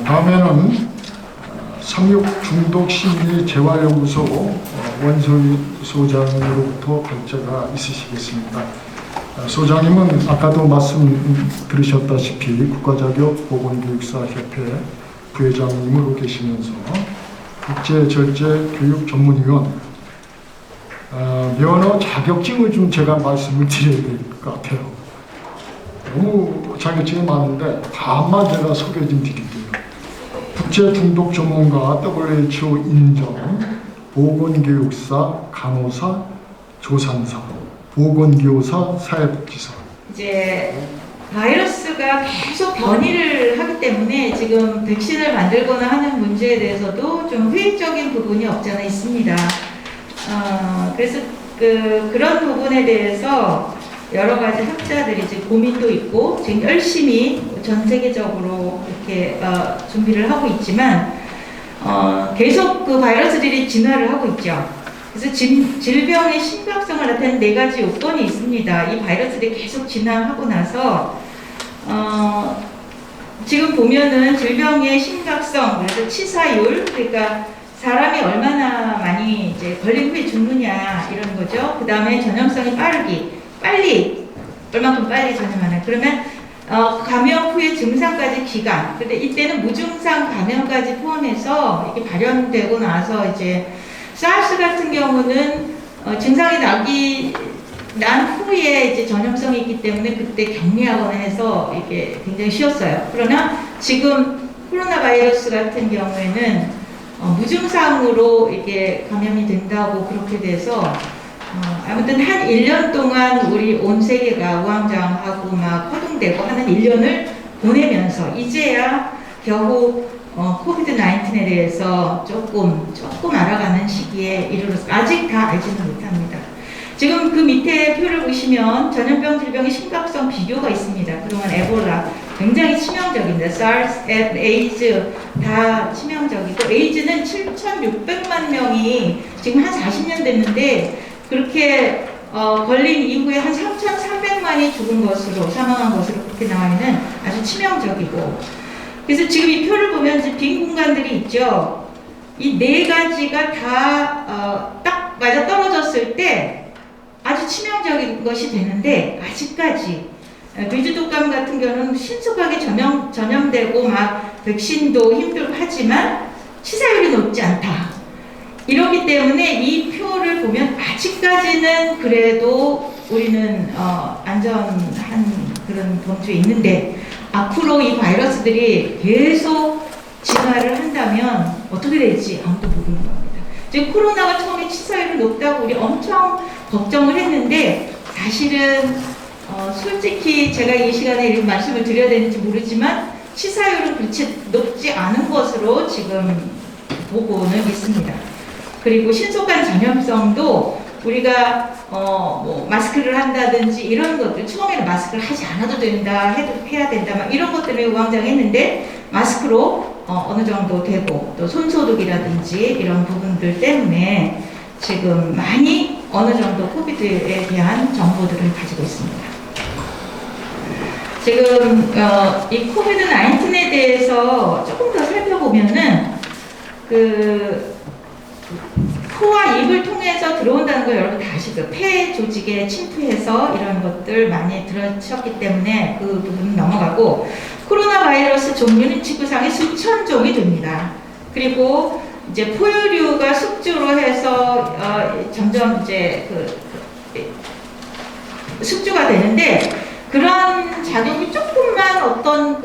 다음에는 삼육중독심리재활연구소 원소희 소장으로부터 발제가 있으시겠습니다. 소장님은 아까도 말씀 들으셨다시피 국가자격보건교육사협회 부회장님으로 계시면서 국제절제교육전문위원 면허 자격증을 좀 제가 말씀을 드려야 될 것 같아요. 너무 자격증이 많은데 다만 제가 소개 좀 드릴게요. 국제중독 전문가 WHO 인정 보건교육사, 간호사, 조산사, 보건교사, 사회복지사. 이제 바이러스가 계속 변이를 하기 때문에 지금 백신을 만들거나 하는 문제에 대해서도 좀 회의적인 부분이 없지 않아 있습니다. 그래서 그런 부분에 대해서 여러 가지 학자들이 이제 고민도 있고 지금 열심히 전 세계적으로 이렇게 준비를 하고 있지만 계속 그 바이러스들이 진화를 하고 있죠. 그래서 질병의 심각성을 나타내는 4가지 요건이 있습니다. 이 바이러스들이 계속 진화하고 나서 지금 보면은 질병의 심각성, 그래서 치사율, 그러니까 사람이 얼마나 많이 이제 걸린 후에 죽느냐 이런 거죠. 그 다음에 전염성이 빨리 얼마큼 빨리 전염하나. 그러면 감염 후의 증상까지 기간. 근데 이때는 무증상 감염까지 포함해서 이게 발현되고 나서 이제 사르스 같은 경우는 증상이 난 후에 이제 전염성이 있기 때문에 그때 격리하거나 해서 이게 굉장히 쉬웠어요. 그러나 지금 코로나 바이러스 같은 경우에는 무증상으로 이게 감염이 된다고 그렇게 돼서 아무튼 한 1년 동안 우리 온 세계가 우왕좌왕하고 막 허둥대고 하는 1년을 보내면서 이제야 겨우 코비드 19에 대해서 조금 알아가는 시기에 이르러서 아직 다 알지는 못합니다. 지금 그 밑에 표를 보시면 전염병 질병의 심각성 비교가 있습니다. 그동안 에볼라 굉장히 치명적입니다. SARS, 에이즈 다 치명적이고 에이즈는 7,600만 명이 지금 한 40년 됐는데 그렇게 걸린 이후에 한 3,300만이 죽은 것으로 사망한 것으로 그렇게 나와있는 아주 치명적이고 그래서 지금 이 표를 보면 이제 빈 공간들이 있죠. 이 4가지가 다 딱 맞아 떨어졌을 때 아주 치명적인 것이 되는데 아직까지 위주독감 같은 경우는 신속하게 전염되고 막 백신도 힘들고 하지만 치사율이 높지 않다. 이렇기 때문에 이 표를 보면 아직까지는 그래도 우리는 안전한 그런 범주에 있는데 앞으로 이 바이러스들이 계속 진화를 한다면 어떻게 될지 아무도 모르는 겁니다. 지금 코로나가 처음에 치사율이 높다고 우리 엄청 걱정을 했는데 사실은 솔직히 제가 이 시간에 이런 말씀을 드려야 되는지 모르지만 치사율은 그렇지 높지 않은 것으로 지금 보고는 있습니다. 그리고 신속한 전염성도 우리가 뭐 마스크를 한다든지 이런 것들 처음에는 마스크를 하지 않아도 된다 해야 된다 막 이런 것 때문에 우왕좌왕했는데 마스크로 어느 정도 되고 또 손소독이라든지 이런 부분들 때문에 지금 많이 어느 정도 코비드에 대한 정보들을 가지고 있습니다. 지금 이 코비드 19에 대해서 조금 더 살펴보면은 코와 입을 통해서 들어온다는 걸 여러분 다 아시죠? 폐 조직에 침투해서 이런 것들 많이 들으셨기 때문에 그 부분은 넘어가고 코로나 바이러스 종류는 지구상에 수천 종이 됩니다. 그리고 이제 포유류가 숙주로 해서 점점 이제 숙주가 되는데 그런 작용이 조금만 어떤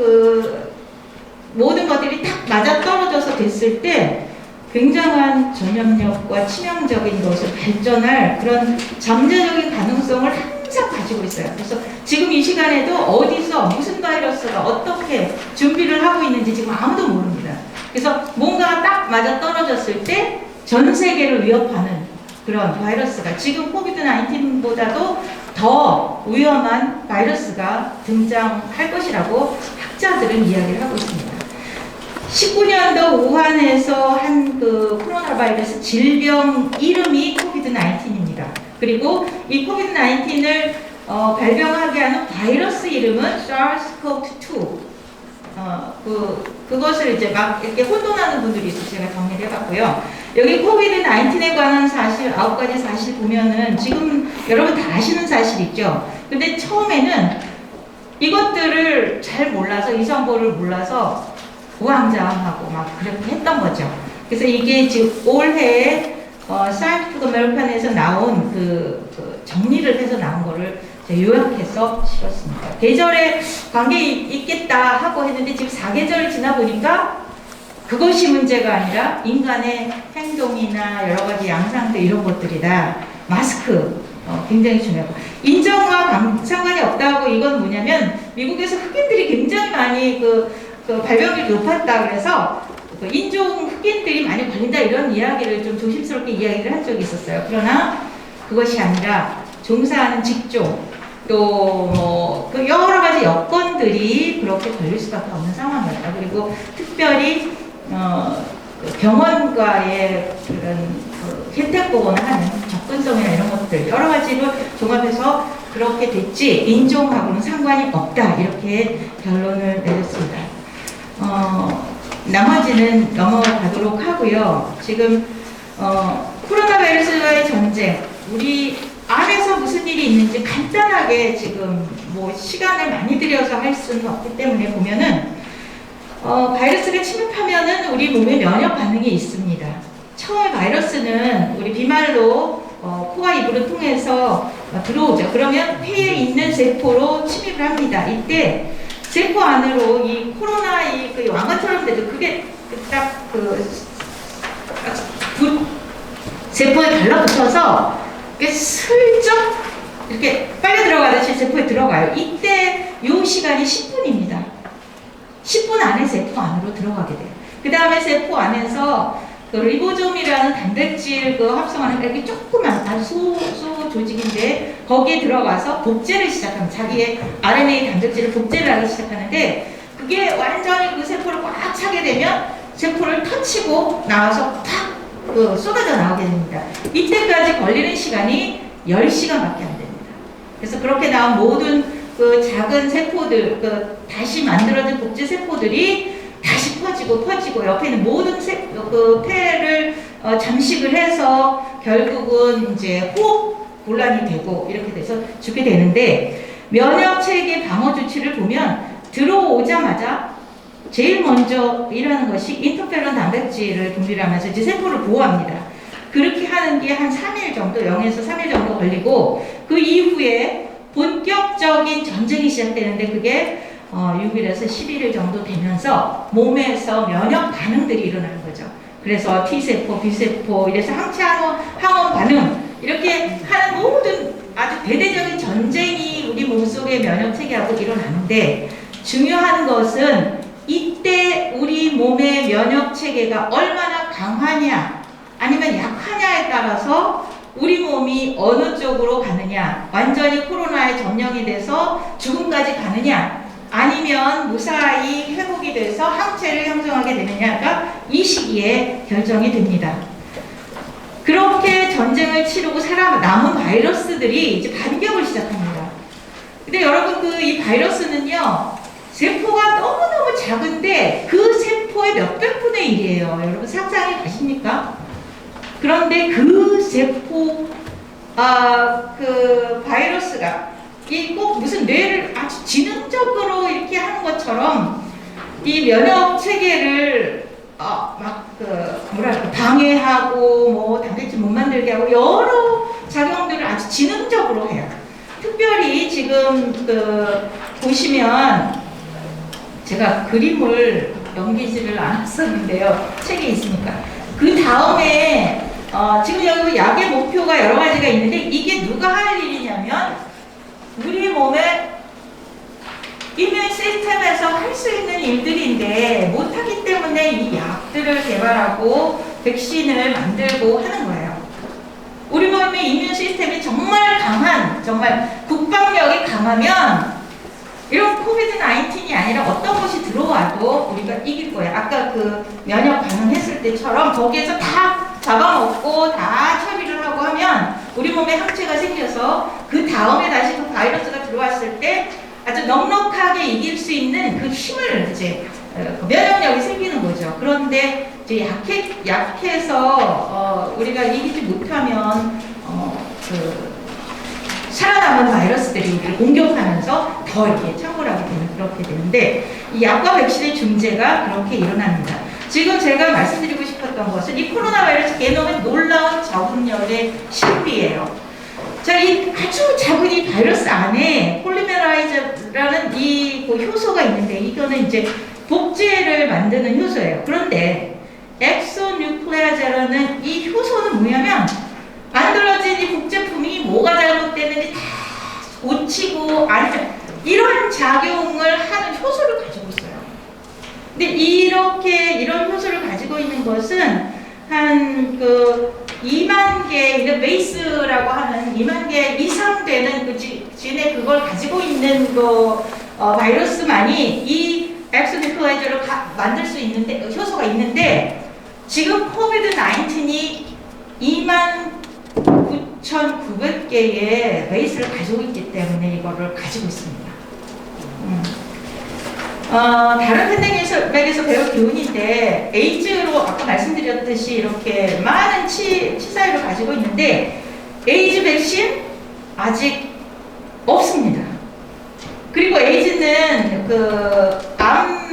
모든 것들이 딱 맞아 떨어져서 됐을 때 굉장한 전염력과 치명적인 것을 발전할 그런 잠재적인 가능성을 항상 가지고 있어요. 그래서 지금 이 시간에도 어디서 무슨 바이러스가 어떻게 준비를 하고 있는지 지금 아무도 모릅니다. 그래서 뭔가가 딱 맞아 떨어졌을 때 전 세계를 위협하는 그런 바이러스가 지금 코비드 19보다도 더 위험한 바이러스가 등장할 것이라고 학자들은 이야기를 하고 있습니다. 19년도 우한에서 한 코로나 바이러스 질병 이름이 코비드 19입니다. 그리고 이 코비드 19을 발병하게 하는 바이러스 이름은 SARS-CoV-2 그것을 이제 막 이렇게 혼돈하는 분들이 있어서 제가 정리를 해봤고요. 여기 코비드 19에 관한 사실 9가지 사실 보면은 지금 여러분 다 아시는 사실 있죠. 근데 처음에는 이것들을 잘 몰라서 이 정보를 몰라서 우왕좌왕하고 막 그렇게 했던 거죠. 그래서 이게 지금 올해 사이언티픽 아메리칸에서 나온 그 정리를 해서 나온 거를 요약해서 실었습니다. 계절에 관계 있겠다 하고 했는데 지금 4계절 지나 보니까 그것이 문제가 아니라 인간의 행동이나 여러 가지 양상들 이런 것들이다. 마스크 굉장히 중요하고 인종과 상관이 없다고 이건 뭐냐면 미국에서 흑인들이 굉장히 많이 그 발병률이 높았다 그래서 그 인종 흑인들이 많이 걸린다 이런 이야기를 좀 조심스럽게 이야기를 한 적이 있었어요. 그러나 그것이 아니라 종사하는 직종 또 그 여러 가지 여건들이 그렇게 걸릴 수밖에 없는 상황이었다. 그리고 특별히 병원과의 그런 혜택 보건을 하는 접근성이나 이런 것들 여러 가지를 종합해서 그렇게 됐지 인종하고는 상관이 없다 이렇게 결론을 내렸습니다. 나머지는 넘어가도록 하고요. 지금 코로나 바이러스와의 전쟁 우리 안에서 무슨 일이 있는지 간단하게 지금 뭐 시간을 많이 들여서 할 수는 없기 때문에 보면은 바이러스가 침입하면은 우리 몸에 면역 반응이 있습니다. 처음에 바이러스는 우리 비말로 코와 입으로 통해서 들어오죠. 그러면 폐에 있는 세포로 침입을 합니다. 이때 세포 안으로 이 코로나 그 왕관처럼 되죠. 그게 딱 세포에 달라붙어서 이렇게 슬쩍 이렇게 빨려 들어가듯이 세포에 들어가요. 이때 요 시간이 10분입니다. 10분 안에 세포 안으로 들어가게 돼요. 그 다음에 세포 안에서 그 리보솜이라는 단백질 합성하는 이렇게 조그만 아주 소 조직인데 거기에 들어가서 복제를 시작합니다. 자기의 RNA 단백질을 복제를 하기 시작하는데 그게 완전히 그 세포를 꽉 차게 되면 세포를 터치고 나와서 탁 쏟아져 나오게 됩니다. 이때까지 걸리는 시간이 10시간밖에 안 됩니다. 그래서 그렇게 나온 모든 그 작은 세포들, 다시 만들어진 복제 세포들이 다시 퍼지고 옆에 있는 모든 폐를 잠식을 해서 결국은 이제 호흡 곤란이 되고 이렇게 돼서 죽게 되는데 면역 체계 방어 조치를 보면 들어오자마자 제일 먼저 일하는 것이 인터페론 단백질을 분비하면서 이제 세포를 보호합니다. 그렇게 하는 게 한 3일 정도, 0에서 3일 정도 걸리고 그 이후에 본격적인 전쟁이 시작되는데 그게 6일에서 11일 정도 되면서 몸에서 면역 반응들이 일어나는 거죠. 그래서 T세포, B세포 이래서 항체 항원 반응 이렇게 하는 모든 아주 대대적인 전쟁이 우리 몸속의 면역 체계하고 일어나는데 중요한 것은 이때 우리 몸의 면역 체계가 얼마나 강하냐 아니면 약하냐에 따라서 우리 몸이 어느 쪽으로 가느냐 완전히 코로나에 점령이 돼서 죽음까지 가느냐 아니면 무사히 회복이 돼서 항체를 형성하게 되느냐가 이 시기에 결정이 됩니다. 그렇게 전쟁을 치르고 남은 바이러스들이 이제 반격을 시작합니다. 근데 여러분 이 바이러스는요 세포가 너무너무 작은데 그 세포의 몇백 분의 1이에요. 여러분 상상이 가십니까? 그런데 그 세포 그 바이러스가 이 꼭 무슨 뇌를 아주 지능적으로 이렇게 하는 것처럼 이 면역 체계를 방해하고 뭐 단백질 못 만들게 하고 여러 작용들을 아주 지능적으로 해요. 특별히 지금 보시면 제가 그림을 넘기지를 않았었는데요. 책에 있으니까. 그 다음에 지금 여기 약의 목표가 여러 가지가 있는데 이게 누가 할 일이냐면 우리 몸의 이뮤 시스템에서 할 수 있는 일들인데 못하기 때문에 이 약들을 개발하고 백신을 만들고 하는 거예요. 우리 몸의 이뮤 시스템이 정말 강한, 정말 국방력이 강하면 이런 코비드 19이 아니라 어떤 것이 들어와도 우리가 이길 거예요. 아까 그 면역 반응했을 때처럼 거기에서 다 잡아먹고 다 처리를 하고 하면 우리 몸에 항체가 생겨서 그 다음에 다시 그 바이러스가 들어왔을 때 아주 넉넉하게 이길 수 있는 그 힘을 이제 면역력이 생기는 거죠. 그런데 이제 약해서 우리가 이기지 못하면 살아남은 바이러스들이 우리를 공격하면서 더 이렇게 창궐하게 되는 그렇게 되는데 이 약과 백신의 중재가 그렇게 일어납니다. 지금 제가 말씀드리고 싶었던 것은 이 코로나 바이러스 게놈의 놀라운 적응력의 신비예요. 자, 이 아주 작은 이 바이러스 안에 폴리메라이즈라는 이 효소가 있는데 이거는 이제 복제를 만드는 효소예요. 그런데 엑소뉴클레아제라는 이 효소는 뭐냐면 만들어진 이 복제품이 뭐가 잘못됐는지 다 고치고 아니면 이런 작용을 하는 효소를 가지고 있어요. 근데 이런 효소를 가지고 있는 것은 한 2만 개, 베이스라고 하는 2만 개 이상 되는 진에 그걸 가지고 있는 바이러스만이 이 엑소뉴클레아제를 만들 수 있는데 효소가 있는데 지금 코비드 19이 29,900개의 베이스를 가지고 있기 때문에 이거를 가지고 있습니다. 다른 팬데믹에서 배울 교훈인데 에이즈로 아까 말씀드렸듯이 이렇게 많은 치사율을 가지고 있는데 에이즈 백신 아직 없습니다. 그리고 에이즈는 암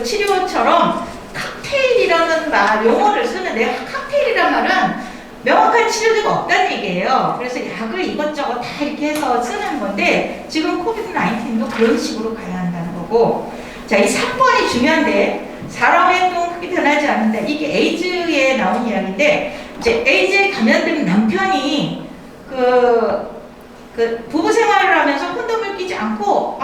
치료처럼 칵테일이라는 용어를 쓰는데 칵테일이란 말은 명확한 치료제가 없다는 얘기예요. 그래서 약을 이것저것 다 이렇게 해서 쓰는 건데 지금 코비드 19도 그런 식으로 가야 한다는 거고 자, 이 3번이 중요한데 사람의 행동은 크게 변하지 않는다. 이게 에이즈에 나온 이야기인데 이제 에이즈에 감염된 남편이 부부 생활을 하면서 콘돔을 끼지 않고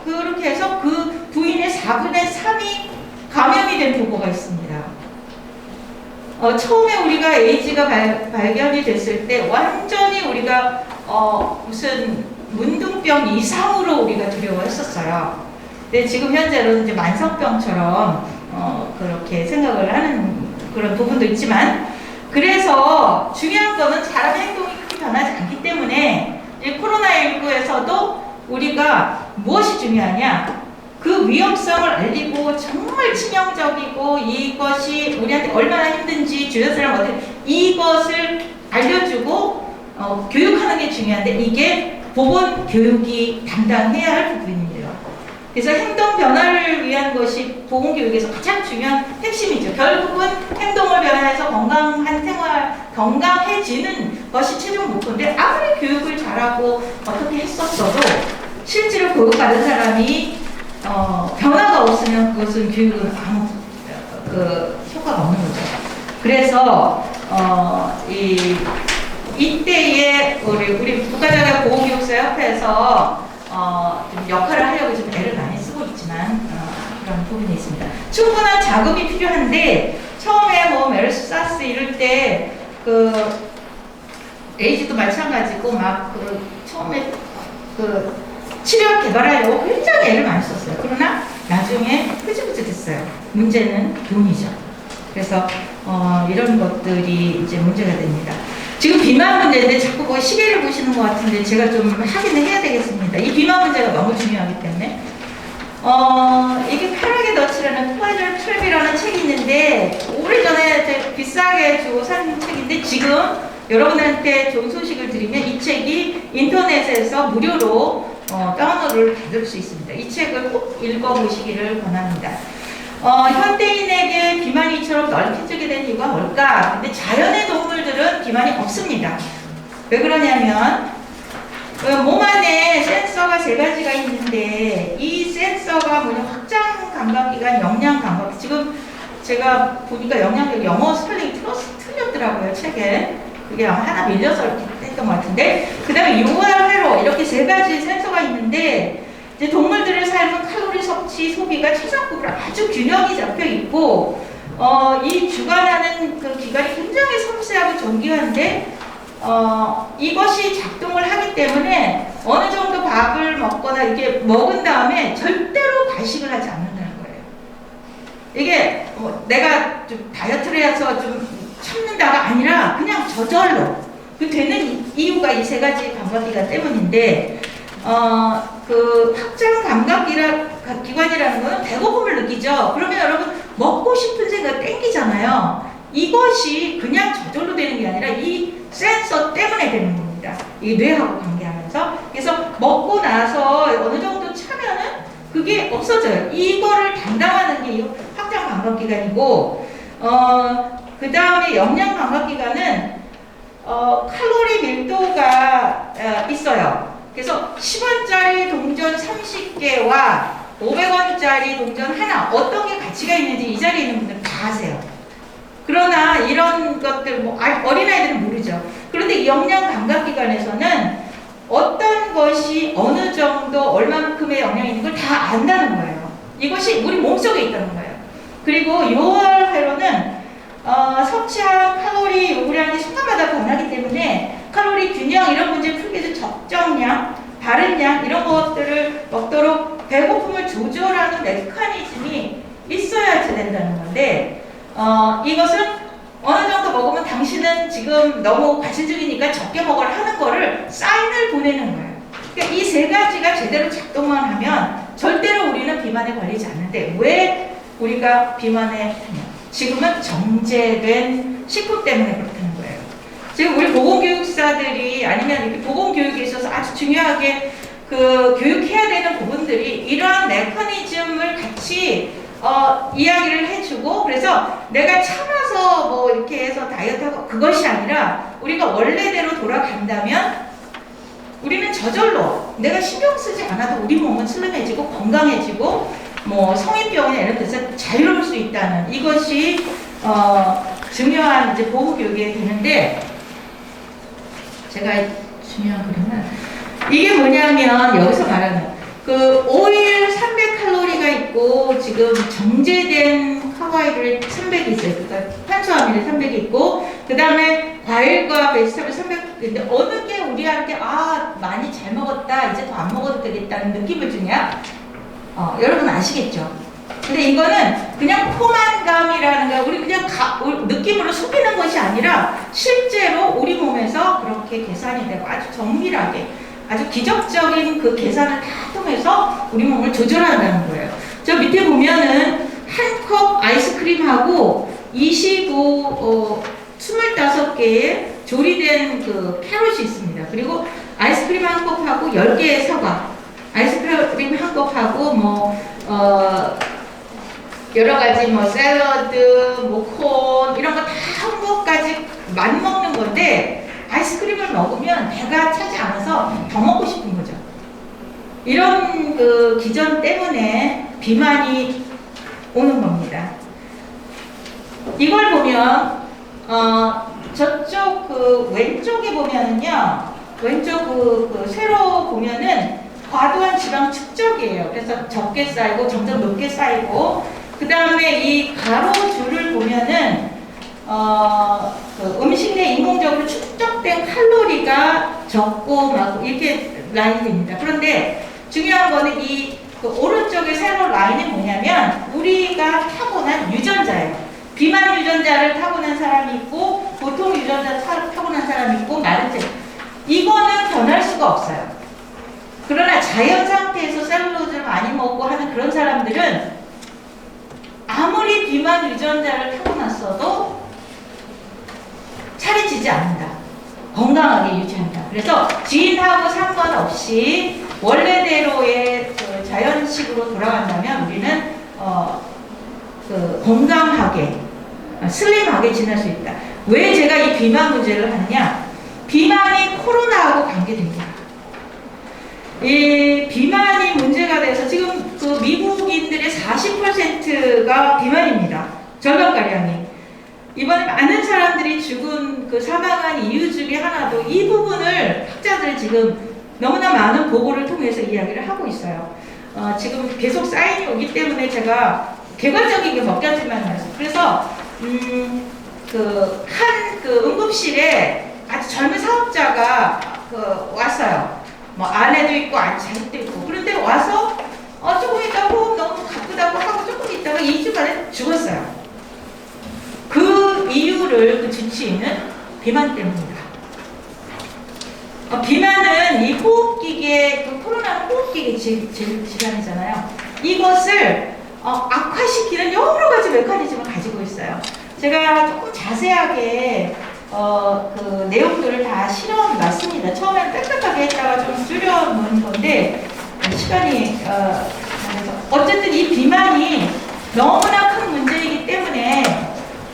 그렇게 해서 그 부인의 4분의 3이 감염이 된 부부가 있습니다. 처음에 우리가 에이즈가 발견이 됐을 때 완전히 우리가 무슨 문둥병 이상으로 우리가 두려워했었어요. 근데 지금 현재로는 이제 만성병처럼 그렇게 생각을 하는 그런 부분도 있지만 그래서 중요한 거는 사람의 행동이 크게 변하지 않기 때문에 코로나19에서도 우리가 무엇이 중요하냐 그 위험성을 알리고 정말 치명적이고 이것이 우리한테 얼마나 힘든지 주변 사람한테 이것을 알려주고 교육하는 게 중요한데 이게 보건 교육이 담당해야 할 부분입니다. 그래서 행동 변화를 위한 것이 보건 교육에서 가장 중요한 핵심이죠. 결국은 행동을 변화해서 건강한 생활, 건강해지는 것이 최종 목표인데 아무리 교육을 잘하고 어떻게 했었어도 실제로 교육받은 사람이 변화가 없으면 그것은 교육은 아무 효과가 없는 거죠. 그래서 이때에 우리 국가자가보호교육사협회에서 좀 역할을 하려고 좀 애를 많이 쓰고 있지만 그런 부분이 있습니다. 충분한 자금이 필요한데 처음에 메르스, 사스 이럴 때 에이즈도 마찬가지고 처음에 치료 개발하려고 굉장히 애를 많이 썼어요. 그러나 나중에 흐지부지 됐어요. 문제는 돈이죠. 그래서 이런 것들이 이제 문제가 됩니다. 지금 비만 문제인데 자꾸 시계를 보시는 것 같은데 제가 좀 확인을 해야 되겠습니다. 이 비만 문제가 너무 중요하기 때문에 이게 쾌락의 덫이라는 플레저러 트랩이라는 책이 있는데 오래전에 비싸게 주고 산 책인데 지금 여러분한테 좋은 소식을 드리면 이 책이 인터넷에서 무료로 다운로드를 받을 수 있습니다. 이 책을 꼭 읽어보시기를 권합니다. 현대인에게 비만이 이처럼 넓혀지게 된 이유가 뭘까? 근데 자연의 동물들은 비만이 없습니다. 왜 그러냐면 몸 안에 센서가 3가지가 있는데 이 센서가 확장 감각기관, 영양 감각기. 지금 제가 보니까 영어 스펠링이 틀렸더라고요, 책에. 그게 아마 하나 밀려서 이렇게 했던 것 같은데 그 다음에 UR 회로 이렇게 3가지 센서가 있는데 이제 동물들의 삶은 칼로리 섭취, 소비가 최상급으로 아주 균형이 잡혀 있고 이 주관하는 그 기관이 굉장히 섬세하고 정교한데 이것이 작동을 하기 때문에 어느 정도 밥을 먹거나 이렇게 먹은 다음에 절대로 과식을 하지 않는다는 거예요. 이게 내가 좀 다이어트를 해서 좀 참는다가 아니라 그냥 저절로 그 되는 이유가 이 3가지 감각기관 때문인데 그 확장 감각기관이라는 거는 배고픔을 느끼죠. 그러면 여러분 먹고 싶은 생각 땡기잖아요. 이것이 그냥 저절로 되는 게 아니라 이 센서 때문에 되는 겁니다. 이 뇌하고 관계하면서. 그래서 먹고 나서 어느 정도 차면은 그게 없어져요. 이거를 담당하는 게 이 확장 감각기관이고, 그 다음에 영양 감각기관은 칼로리 밀도가 있어요. 그래서 10원짜리 동전 30개와 500원짜리 동전 하나, 어떤 게 가치가 있는지 이 자리에 있는 분들 다 아세요. 그러나 이런 것들 어린아이들은 모르죠. 그런데 이 영양 감각기관에서는 어떤 것이 어느 정도 얼만큼의 영양이 있는 걸 다 안다는 거예요. 이것이 우리 몸속에 있다는 거예요. 그리고 6월 회로는 섭취한 칼로리 요구량이 순간마다 변하기 때문에 칼로리 균형 이런 문제 풀기 위해서 적정량, 바른 양 이런 것들을 먹도록 배고픔을 조절하는 메커니즘이 있어야지 된다는 건데, 이것은 어느 정도 먹으면 당신은 지금 너무 과실 중이니까 적게 먹어라 하는 거를 사인을 보내는 거예요. 그러니까 이 세 가지가 제대로 작동만 하면 절대로 우리는 비만에 걸리지 않는데, 왜 우리가 비만에 지금은 정제된 식품 때문에 그렇다는 거예요. 지금 우리 보건교육사들이 아니면 이렇게 보건교육에 있어서 아주 중요하게 그 교육해야 되는 부분들이 이러한 메커니즘을 같이 이야기를 해주고, 그래서 내가 참아서 뭐 이렇게 해서 다이어트하고 그것이 아니라 우리가 원래대로 돌아간다면 우리는 저절로 내가 신경 쓰지 않아도 우리 몸은 슬림해지고 건강해지고 뭐 성인병이나 이런 데서 자유로울 수 있다는 이것이 중요한 이제 보호교육이 되는데, 제가 중요한 그림은 이게 뭐냐면 여기서 말하는 그 오일 300칼로리가 있고 지금 정제된 카보하이드레이트 300이 있어요. 그러니까 탄수화물 300이 있고 그 다음에 과일과 베지터블 300인데 어느 게 우리한테 많이 잘 먹었다 이제 더 안 먹어도 되겠다는 느낌을 주냐? 여러분 아시겠죠? 근데 이거는 그냥 포만감이라는 거 우리 그냥 느낌으로 속이는 것이 아니라 실제로 우리 몸에서 그렇게 계산이 되고 아주 정밀하게 아주 기적적인 그 계산을 다 통해서 우리 몸을 조절한다는 거예요. 저 밑에 보면은 한 컵 아이스크림하고 25개의 조리된 그 캐럿이 있습니다. 그리고 아이스크림 한 컵하고 10개의 사과, 아이스크림 한 컵하고 여러 가지 샐러드, 콘 이런 거 다 한 컵까지 많이 먹는 건데 아이스크림을 먹으면 배가 차지 않아서 더 먹고 싶은 거죠. 이런 그 기전 때문에 비만이 오는 겁니다. 이걸 보면 저쪽 그 왼쪽에 보면은요, 왼쪽 그 세로 보면은 과도한 지방 축적이에요. 그래서 적게 쌓이고 점점 높게 쌓이고, 그 다음에 이 가로줄을 보면은 그 음식 내 인공적으로 축적된 칼로리가 적고 막 이렇게 라인이 됩니다. 그런데 중요한 거는 그 오른쪽의 세로 라인이 뭐냐면 우리가 타고난 유전자예요. 비만 유전자를 타고난 사람이 있고 보통 유전자 타고난 사람이 있고 마른 체 이거는 변할 수가 없어요. 그러나 자연 상태에서 셀룰로즈를 많이 먹고 하는 그런 사람들은 아무리 비만 유전자를 타고났어도 살이 찌지 않는다. 건강하게 유지한다. 그래서 지인하고 상관없이 원래대로의 그 자연식으로 돌아간다면 우리는 그 건강하게 슬림하게 지낼 수 있다. 왜 제가 이 비만 문제를 하느냐? 비만이 코로나하고 관계됩니다. 이 비만이 문제가 돼서 지금 그 미국인들의 40%가 비만입니다. 절반가량이. 이번에 많은 사람들이 죽은 그 사망한 이유 중에 하나도 이 부분을 학자들이 지금 너무나 많은 보고를 통해서 이야기를 하고 있어요. 지금 계속 사인이 오기 때문에 제가 객관적인 게 몇 가지만 말씀. 그래서 그 응급실에 아주 젊은 사업자가 왔어요. 아내도 있고 자식도 있고. 그런데 와서 조금 있다가 호흡 너무 가쁘다고 하고 조금 있다가 2주간에 죽었어요. 그 이유를 그 주치의는 비만 때문이다. 비만은 이 호흡기계, 그 코로나 호흡기계 질환이잖아요. 이것을 악화시키는 여러 가지 메커니즘을 가지고 있어요. 제가 조금 자세하게 그 내용들을 다 실험해 봤습니다. 처음엔 빽빽하게 했다가 좀 줄여놓은 건데 시간이 그래서 어쨌든 이 비만이 너무나 큰 문제이기 때문에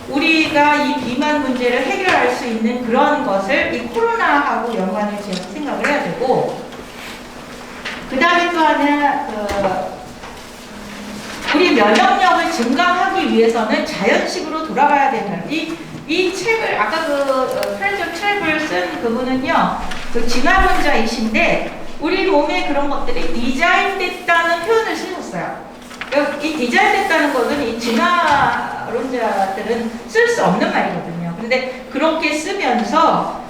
우리가 이 비만 문제를 해결할 수 있는 그런 것을 이 코로나하고 연관을 지어서 생각을 해야 되고, 그 다음에 또 하나 우리 면역력을 증강하기 위해서는 자연식으로 돌아가야 된다. 이 책을 아까 프렌즈 트랩을 쓴 그분은요, 그 진화론자이신데 우리 몸에 그런 것들이 디자인됐다는 표현을 쓰셨어요. 이 디자인됐다는 것은 이 진화론자들은 쓸 수 없는 말이거든요. 근데 그렇게 쓰면서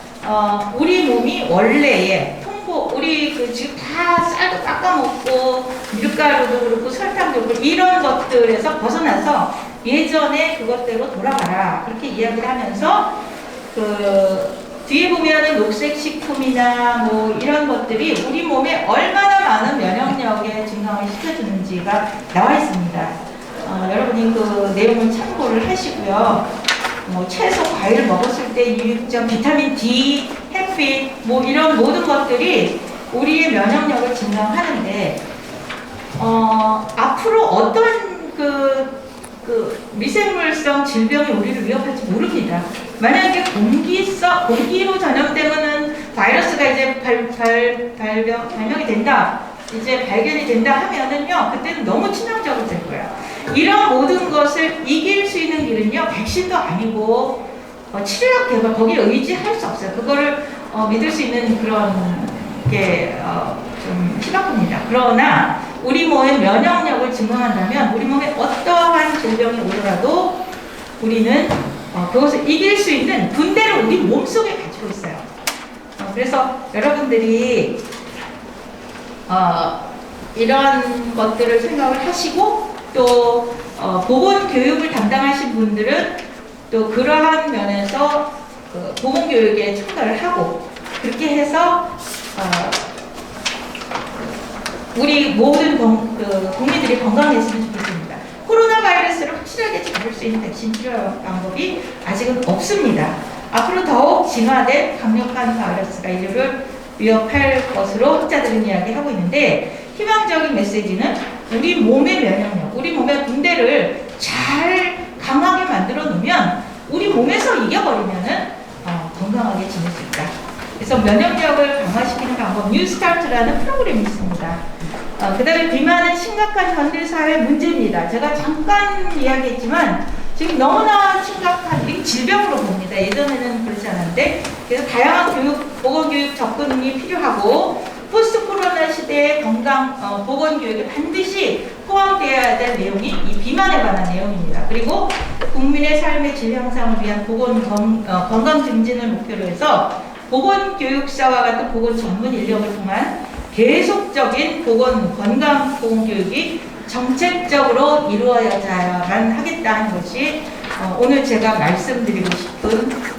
우리 몸이 원래의 우리 지금 다 쌀도 깎아 먹고 밀가루도 그렇고 설탕도 그렇고 이런 것들에서 벗어나서 예전에 그것대로 돌아가라 그렇게 이야기를 하면서 뒤에 보면은 녹색 식품이나 뭐 이런 것들이 우리 몸에 얼마나 많은 면역력의 증강을 시켜주는지가 나와 있습니다. 여러분이 그 내용을 참고를 하시고요. 채소, 과일 먹었을 때 유익점, 비타민 D, 햇빛, 뭐 이런 모든 것들이 우리의 면역력을 증강하는데, 앞으로 어떤 미생물성 질병이 우리를 위협할지 모릅니다. 만약에 공기로 전염되는 바이러스가 이제 발명이 된다, 이제 발견이 된다 하면은요, 그때는 너무 치명적으로 될 거예요. 이런 모든 것을 이길 수 있는 길은요, 백신도 아니고 치료약 개발, 거기에 의지할 수 없어요. 그거를 믿을 수 있는 그런 게 좀 희박합니다. 그러나 우리 몸의 면역력을 증강한다면 우리 몸에 어떠한 질병이 오더라도 우리는 그것을 이길 수 있는 군대를 우리 몸속에 가지고 있어요. 그래서 여러분들이 이런 것들을 생각을 하시고 또 보건교육을 담당하신 분들은 또 그러한 면에서 보건교육에 참가를 하고 그렇게 해서 우리 모든 국민들이 건강했으면 좋겠습니다. 코로나 바이러스를 확실하게 잡을 수 있는 백신 치료 방법이 아직은 없습니다. 앞으로 더욱 진화된 강력한 바이러스가 인류를 위협할 것으로 학자들은 이야기하고 있는데, 희망적인 메시지는 우리 몸의 면역력, 우리 몸의 군대를 잘 강하게 만들어 놓으면 우리 몸에서 이겨버리면은 건강하게 지낼 수 있다. 그래서 면역력을 강화시키는 방법, 뉴스타트라는 프로그램이 있습니다. 그 다음에 비만은 심각한 현대사회 문제입니다. 제가 잠깐 이야기했지만 지금 너무나 심각한 질병으로 봅니다. 예전에는 그렇지 않았는데, 그래서 다양한 보건교육 접근이 필요하고 포스트 코로나 시대의 보건교육에 반드시 포함되어야 될 내용이 이 비만에 관한 내용입니다. 그리고 국민의 삶의 질 향상을 위한 건강 증진을 목표로 해서 보건교육사와 같은 보건 전문 인력을 통한 계속적인 건강 보건교육이 정책적으로 이루어져야만 하겠다는 것이 오늘 제가 말씀드리고 싶은